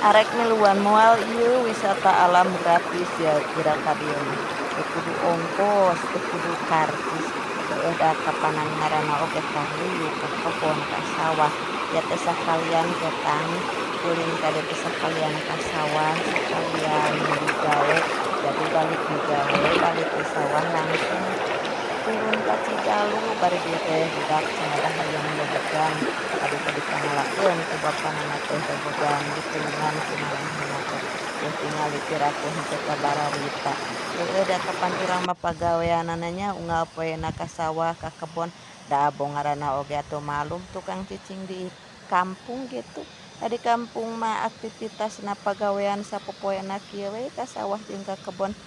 Arek miluan moal ieu wisata alam gratis ya gerak ka dieu mah. Teu kudu ongkos, teu kudu karcis, heueuh da kapanan ngaranna oge ka hulu, ka kebon, ka sawah. Ya teh sakalian getang ulin ka dieu teh sakalian ka sawah, sakalian di gawe, jadi balik di gawe, balik di sawah langsung turun ka Cigaluh bari dieu teh budak cenah hayang bobogan adu teh dipangalakeun ku bapanana teh bobogan ditulungan ku manehna teh teu tingali pirakuh henteu kabararita. Heueuh da kapan urang mah pagaweanana nya unggal poena ka sawah ka kebon da abo ngaranna oge atuh malum tukang cicing di kampung gitu. Da di kampung mah aktivitasna pagawean sapopoena kieu we ka sawah jeung ka kebon.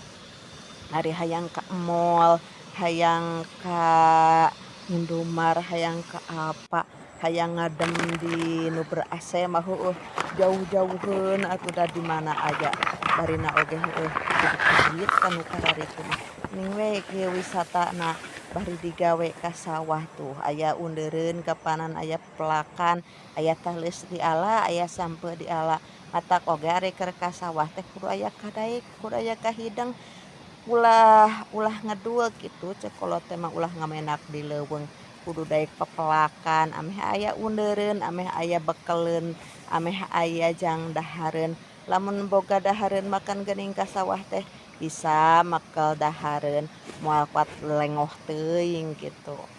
Ari hayang ka mall, hayang ka Indomart, hayang ka apa, hayang ngadem di nu ber-AC mah heueuh jauh-jauheun atuh da di mana aya. Barina oge heueuh kudu duit ka nu kararitu mah. Mending we ieu wisatana bari digawe ka sawah tuh, aya undeureun kapanan aya pelakan, aya tales di ala, aya sampeu di ala. Matak oge ari keur ka sawah teh kudu aya kadaek, kudu aya kahideng. Ulah ngedul gitu cek kolot teh mah ulah ngamenak di leuweung kudu daek pepelakan ameh aya undeureun ameh aya bekeleun ameh aya jang dahareun lamun boga dahareun makan geuning ka sawah teh bisa mekel dahareun moal kuat lengoh teuing gitu.